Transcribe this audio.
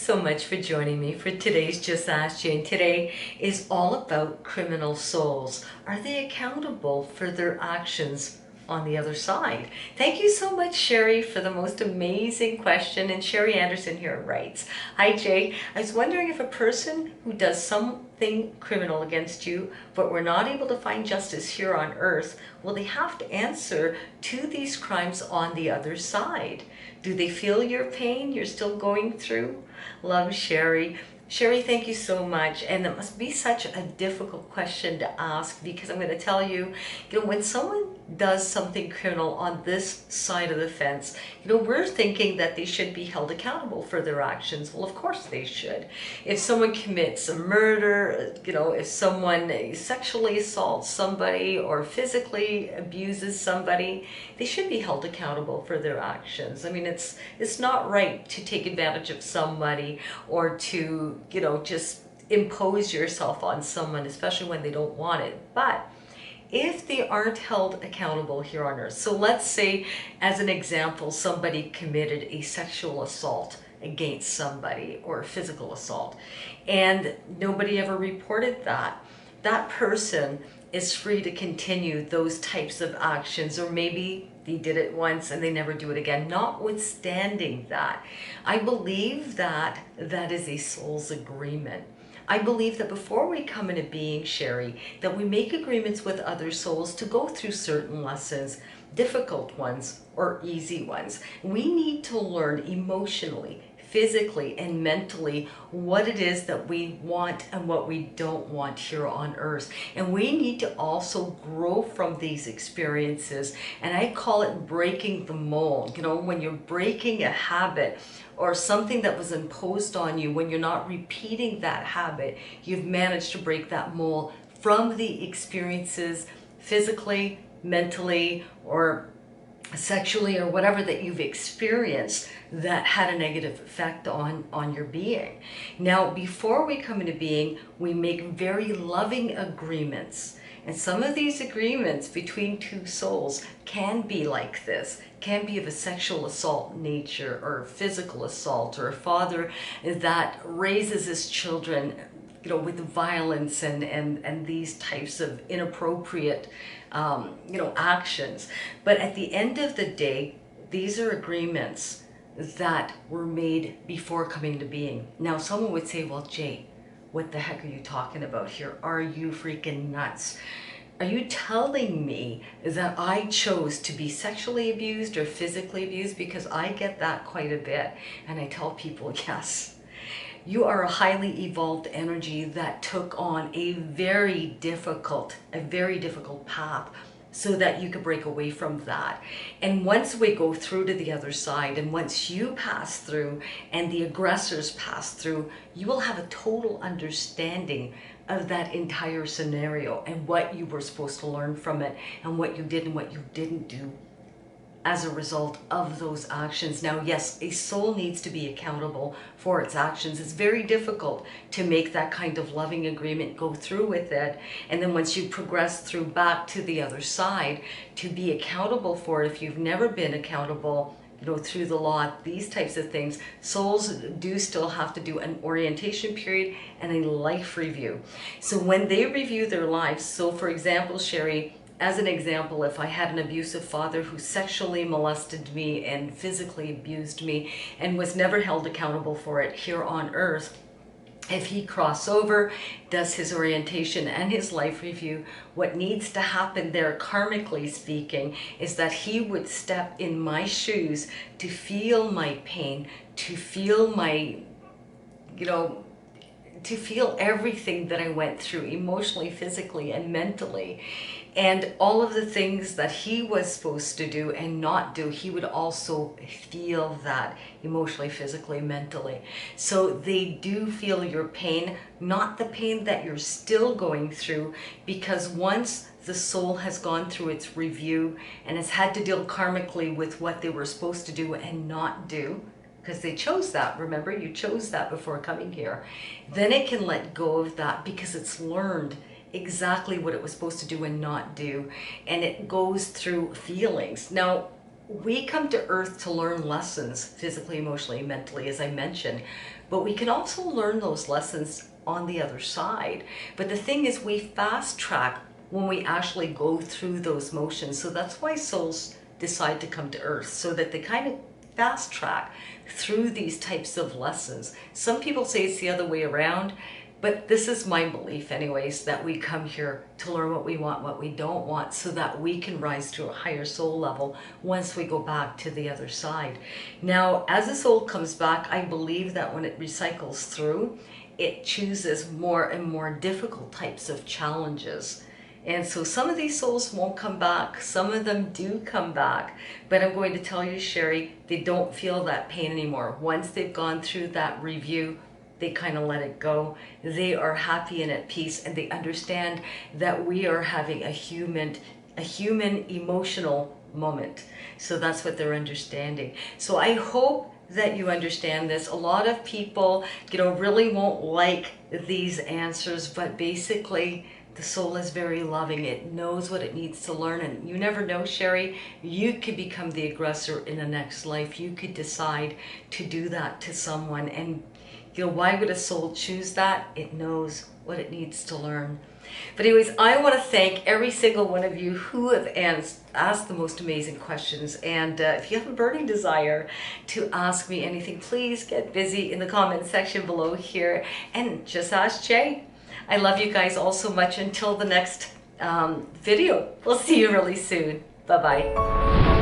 so much for joining me for today's Just Ask Jane. Today is all about criminal souls. Are they accountable for their actions on the other side? Thank you so much, Sherry, for the most amazing question. And Sherry Anderson here writes, "Hi Jay, I was wondering if a person who does something criminal against you, but we're not able to find justice here on earth, will they have to answer to these crimes on the other side? Do they feel your pain you're still going through?" Love, Sherry. Sherry, thank you so much. And it must be such a difficult question to ask, because I'm going to tell you, when someone does something criminal on this side of the fence, we're thinking that they should be held accountable for their actions. Well, of course they should. If someone commits a murder, if someone sexually assaults somebody or physically abuses somebody, they should be held accountable for their actions. I mean, it's not right to take advantage of somebody or to just impose yourself on someone, especially when they don't want it. But if they aren't held accountable here on earth, so let's say, as an example, somebody committed a sexual assault against somebody or physical assault, and nobody ever reported that, that person is free to continue those types of actions, or maybe they did it once and they never do it again. Notwithstanding that, I believe that that is a soul's agreement. I believe that before we come into being, Sherry, that we make agreements with other souls to go through certain lessons, difficult ones or easy ones. We need to learn emotionally, physically, and mentally what it is that we want and what we don't want here on earth. And we need to also grow from these experiences. And I call it breaking the mold. When you're breaking a habit or something that was imposed on you, when you're not repeating that habit, you've managed to break that mold from the experiences physically, mentally, or sexually, or whatever that you've experienced that had a negative effect on your being. Now, before we come into being, we make very loving agreements. And some of these agreements between two souls can be like this, can be of a sexual assault nature, or physical assault, or a father that raises his children with violence and these types of inappropriate actions. But at the end of the day, these are agreements that were made before coming to being. Now, someone would say, well, Jay, what the heck are you talking about here? Are you freaking nuts? Are you telling me that I chose to be sexually abused or physically abused? Because I get that quite a bit. And I tell people, yes. You are a highly evolved energy that took on a very difficult path so that you could break away from that. And once we go through to the other side, and once you pass through and the aggressors pass through, you will have a total understanding of that entire scenario and what you were supposed to learn from it, and what you did and what you didn't do as a result of those actions. Now, yes, a soul needs to be accountable for its actions. It's very difficult to make that kind of loving agreement, go through with it, and then once you progress through back to the other side, to be accountable for it. If you've never been accountable, through the law, these types of things, souls do still have to do an orientation period and a life review. So when they review their lives, so for example, Sherry, as an example, if I had an abusive father who sexually molested me and physically abused me and was never held accountable for it here on earth, if he crosses over, does his orientation and his life review, what needs to happen there, karmically speaking, is that he would step in my shoes to feel my pain, to feel my, to feel everything that I went through emotionally, physically, and mentally. And all of the things that he was supposed to do and not do, he would also feel that emotionally, physically, mentally. So they do feel your pain, not the pain that you're still going through, because once the soul has gone through its review and has had to deal karmically with what they were supposed to do and not do, because they chose that, remember, you chose that before coming here, then it can let go of that because it's learned exactly what it was supposed to do and not do, and it goes through feelings. Now, we come to earth to learn lessons physically, emotionally, mentally, as I mentioned, but we can also learn those lessons on the other side. But the thing is, we fast track when we actually go through those motions. So that's why souls decide to come to earth, so that they kind of fast track through these types of lessons. Some people say it's the other way around, but this is my belief anyways, that we come here to learn what we want, what we don't want, so that we can rise to a higher soul level once we go back to the other side. Now, as a soul comes back, I believe that when it recycles through, it chooses more and more difficult types of challenges. And so some of these souls won't come back, some of them do come back, but I'm going to tell you, Sherry, they don't feel that pain anymore. Once they've gone through that review, they kind of let it go. They are happy and at peace, and they understand that we are having a human emotional moment. So that's what they're understanding. So I hope that you understand this. A lot of people, really won't like these answers, but basically the soul is very loving. It knows what it needs to learn, and you never know, Sherry, you could become the aggressor in the next life. You could decide to do that to someone, and why would a soul choose that? It knows what it needs to learn. But anyways, I want to thank every single one of you who have asked the most amazing questions. And if you have a burning desire to ask me anything, please get busy in the comment section below here and just ask Jay. I love you guys all so much. Until the next video, we'll see you really soon. Bye-bye.